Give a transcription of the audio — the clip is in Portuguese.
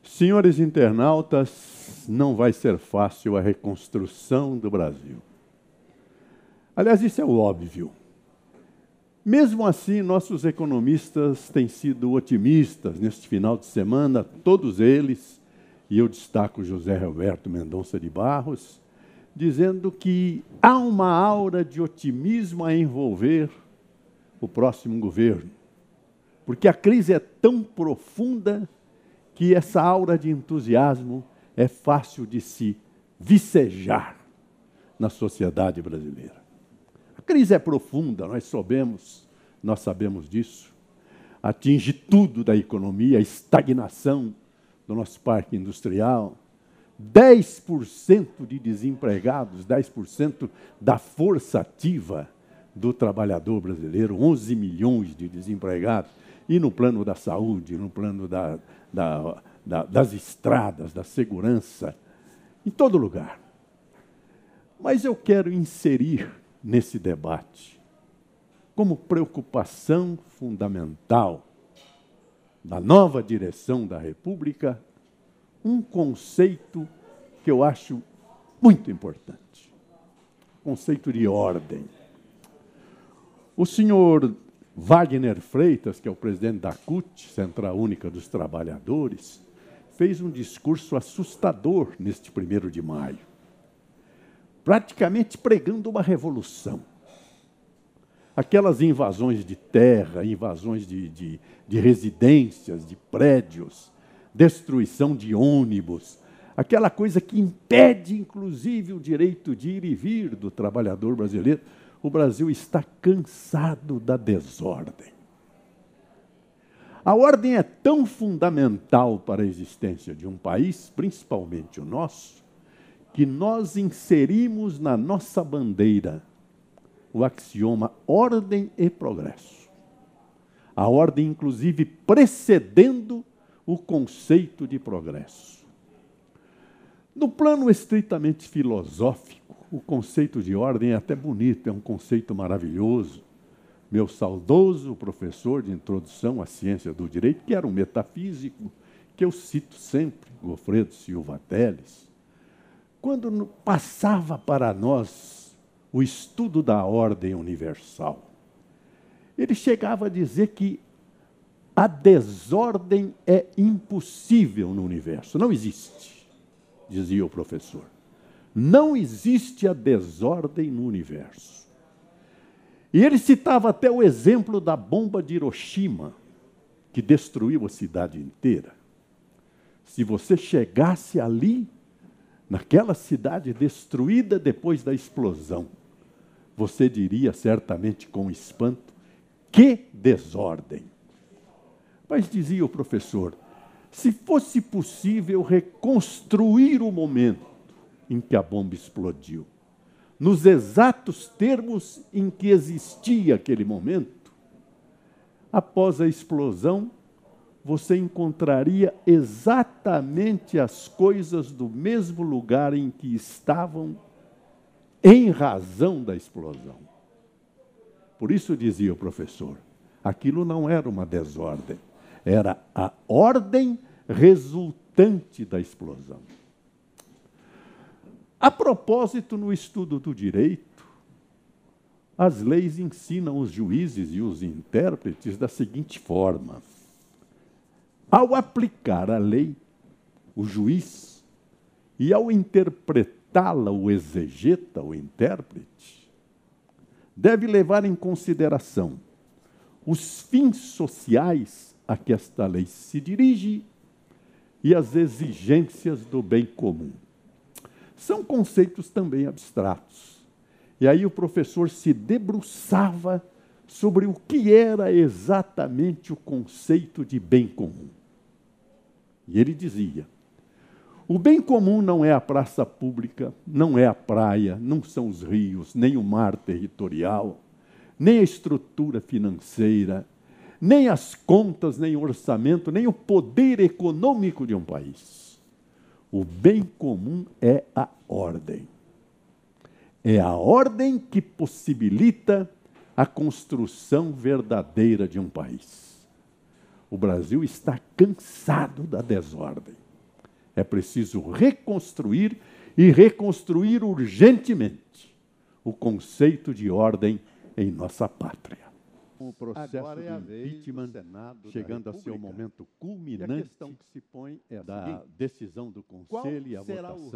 Senhores internautas, não vai ser fácil a reconstrução do Brasil. Aliás, isso é o óbvio. Mesmo assim, nossos economistas têm sido otimistas neste final de semana, todos eles, e eu destaco José Roberto Mendonça de Barros, dizendo que há uma aura de otimismo a envolver o próximo governo, porque a crise é tão profunda que essa aura de entusiasmo é fácil de se vicejar na sociedade brasileira. A crise é profunda, nós sabemos disso. Atinge tudo da economia, a estagnação do nosso parque industrial, 10% de desempregados, 10% da força ativa do trabalhador brasileiro, 11 milhões de desempregados, e no plano da saúde, no plano das estradas, da segurança, em todo lugar. Mas eu quero inserir nesse debate, como preocupação fundamental da nova direção da República, um conceito que eu acho muito importante. Conceito de ordem. O senhor Wagner Freitas, que é o presidente da CUT, Central Única dos Trabalhadores, fez um discurso assustador neste 1º de maio, praticamente pregando uma revolução. Aquelas invasões de terra, invasões de residências, de prédios, destruição de ônibus, aquela coisa que impede, inclusive, o direito de ir e vir do trabalhador brasileiro. O Brasil está cansado da desordem. A ordem é tão fundamental para a existência de um país, principalmente o nosso, que nós inserimos na nossa bandeira o axioma ordem e progresso. A ordem, inclusive, precedendo o conceito de progresso. No plano estritamente filosófico, o conceito de ordem é até bonito, é um conceito maravilhoso. Meu saudoso professor de introdução à ciência do direito, que era um metafísico, que eu cito sempre, Goffredo Silva Teles, quando passava para nós o estudo da ordem universal, ele chegava a dizer que a desordem é impossível no universo, não existe, dizia o professor. Não existe a desordem no universo. E ele citava até o exemplo da bomba de Hiroshima, que destruiu a cidade inteira. Se você chegasse ali, naquela cidade destruída depois da explosão, você diria certamente com espanto, que desordem! Mas dizia o professor, se fosse possível reconstruir o momento em que a bomba explodiu, nos exatos termos em que existia aquele momento, após a explosão, você encontraria exatamente as coisas do mesmo lugar em que estavam em razão da explosão. Por isso, dizia o professor, aquilo não era uma desordem, era a ordem resultante da explosão. A propósito, no estudo do direito, as leis ensinam os juízes e os intérpretes da seguinte forma. Ao aplicar a lei, o juiz, e ao interpretá-la, o exegeta, o intérprete, deve levar em consideração os fins sociais a que esta lei se dirige e as exigências do bem comum. São conceitos também abstratos. E aí o professor se debruçava sobre o que era exatamente o conceito de bem comum. E ele dizia, o bem comum não é a praça pública, não é a praia, não são os rios, nem o mar territorial, nem a estrutura financeira, nem as contas, nem o orçamento, nem o poder econômico de um país. O bem comum é a ordem. É a ordem que possibilita a construção verdadeira de um país. O Brasil está cansado da desordem. É preciso reconstruir e reconstruir urgentemente o conceito de ordem em nossa pátria. O processo de impeachment chegando a seu momento culminante da decisão do Conselho e a votação.